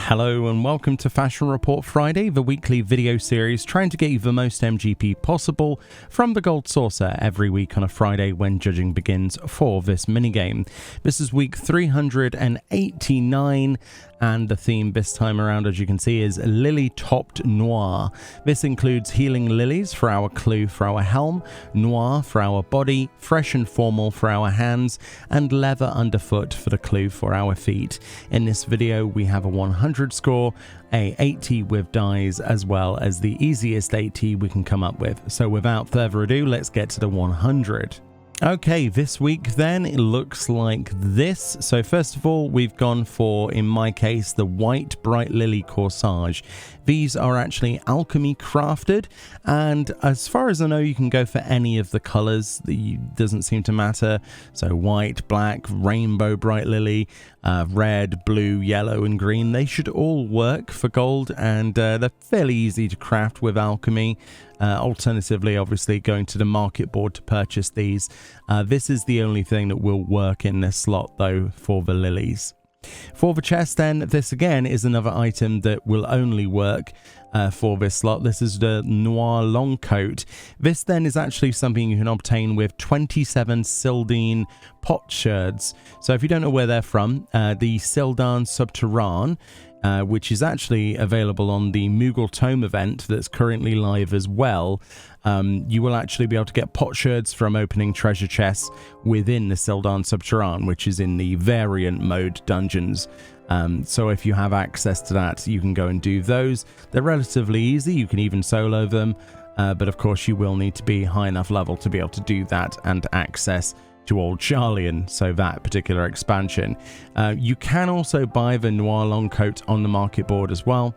Hello and welcome to Fashion Report Friday, the weekly video series trying to get you the most MGP possible from the Gold Saucer every week on a Friday when judging begins for this minigame. This is week 389 and the theme this time around, as you can see, is Lily-Topped Noir. This includes healing lilies for our clue for our helm, noir for our body, fresh and formal for our hands, and leather underfoot for the clue for our feet. In this video we have a 100 score, a 80 with dies, as well as the easiest 80 we can come up with. So without further ado, let's get to the 100. Okay, this week then it looks like this. So first of all, we've gone for, in my case, the white Bright Lily Corsage. These are actually alchemy crafted, and as far as I know, you can go for any of the colors. It doesn't seem to matter. So white, black, rainbow Bright Lily, red, blue, yellow and green. They should all work for gold, and they're fairly easy to craft with alchemy. Alternatively, obviously, going to the market board to purchase these. This is the only thing that will work in this slot, though, for the lilies. For the chest, then, this again is another item that will only work for this slot. This is the Noir long coat. This then is actually something you can obtain with 27 Sildine potsherds. So if you don't know where they're from, the Sildan Subterrane, which is actually available on the Moogle Tome event that's currently live as well. You will actually be able to get potsherds from opening treasure chests within the Sildan Subterrane, which is in the variant mode dungeons. So if you have access to that, you can go and do those. They're relatively easy. You can even solo them. But of course, you will need to be high enough level to be able to do that and access to Old Charlian, so that particular expansion. You can also buy the Noir long coat on the market board as well,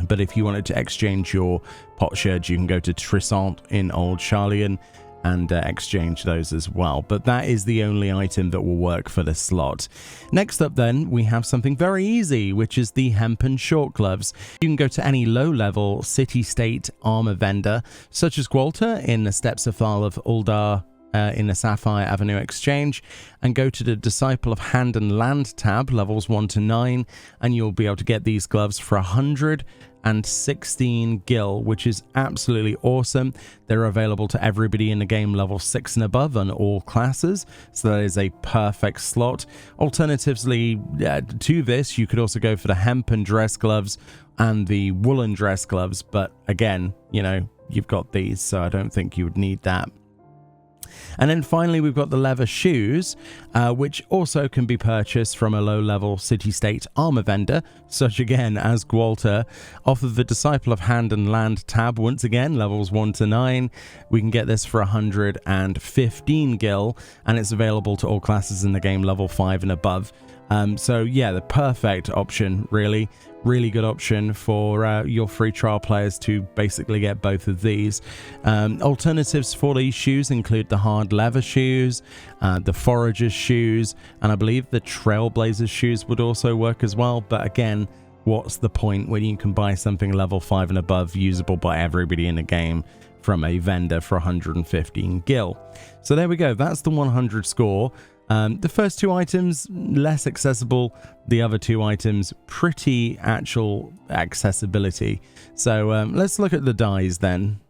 but if you wanted to exchange your potsherds, you can go to Trissant in Old Charlian and exchange those as well. But that is the only item that will work for this slot. Next up then, we have something very easy, which is the hempen short gloves. You can go to any low-level city-state armor vendor, such as Gwalter in the Steppes of Thal of Uldar, in the Sapphire Avenue Exchange, and go to the Disciple of Hand and Land tab, levels 1 to 9, and you'll be able to get these gloves for 116 gil, which is absolutely awesome. They're available to everybody in the game level 6 and above on all classes, so that is a perfect slot. Alternatively to this, you could also go for the hempen dress gloves and the woolen dress gloves, but again, you know, you've got these, so I don't think you would need that. And then finally, we've got the leather shoes, which also can be purchased from a low-level city-state armor vendor, such again as Gwalter. Off of the Disciple of Hand and Land tab, once again, levels 1 to 9, we can get this for 115 gil, and it's available to all classes in the game level 5 and above. So yeah, the perfect option, really good option for your free trial players to basically get both of these. Alternatives for these shoes include the hard leather shoes, the Forager's shoes, and I believe the Trailblazer's shoes would also work as well. But again, what's the point when you can buy something level 5 and above usable by everybody in the game from a vendor for 115 gil? So there we go, that's the 100 score. The first two items, less accessible. The other two items, pretty actual accessibility. So let's look at the dies then.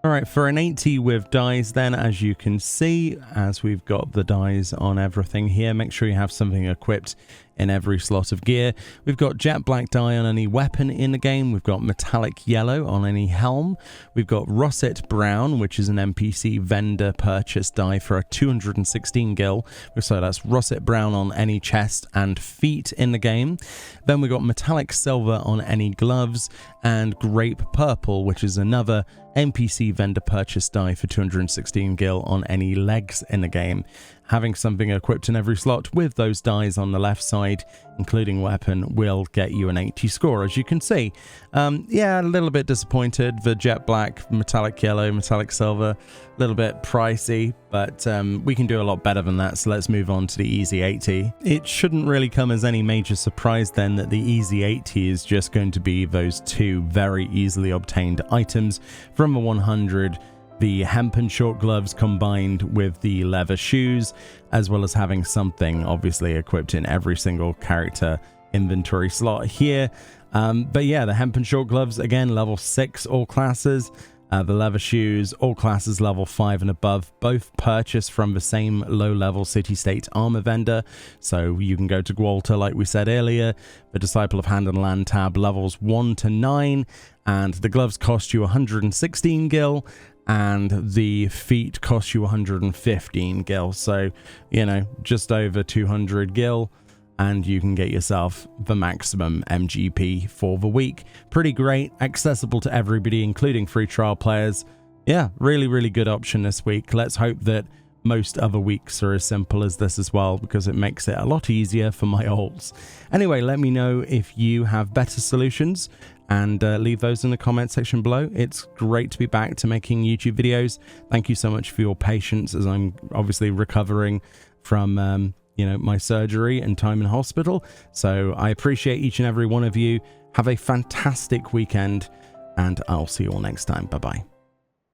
Alright, for an 80 with dies then, as you can see, as we've got the dies on everything here, make sure you have something equipped in every slot of gear. We've got jet black dye on any weapon in the game. We've got metallic yellow on any helm. We've got russet brown, which is an NPC vendor purchase dye for a 216 gil. So that's russet brown on any chest and feet in the game. Then we've got metallic silver on any gloves, and grape purple, which is another NPC vendor purchase dye for 216 gil on any legs in the game. Having something equipped in every slot with those dies on the left side, including weapon, will get you an 80 score, as you can see. Yeah, a little bit disappointed. The jet black, metallic yellow, metallic silver, a little bit pricey, but we can do a lot better than that, so let's move on to the easy 80. It shouldn't really come as any major surprise then that the easy 80 is just going to be those two very easily obtained items from a 100. The hempen short gloves combined with the leather shoes, as well as having something obviously equipped in every single character inventory slot here. But yeah, the hempen short gloves, again, level 6, all classes. The leather shoes, all classes level 5 and above, both purchased from the same low-level city-state armor vendor. So you can go to Gwalta, like we said earlier. The Disciple of Hand and Land tab levels 1 to 9, and the gloves cost you 116 gil, and the feet cost you 115 gil. So, you know, just over 200 gil. And you can get yourself the maximum MGP for the week. Pretty great, accessible to everybody, including free trial players. Yeah, really, really good option this week. Let's hope that most other weeks are as simple as this as well, because it makes it a lot easier for my alts. Anyway, let me know if you have better solutions, and leave those in the comment section below. It's great to be back to making YouTube videos. Thank you so much for your patience, as I'm obviously recovering from you know, my surgery and time in hospital. So I appreciate each and every one of you. Have a fantastic weekend, and I'll see you all next time. Bye-bye.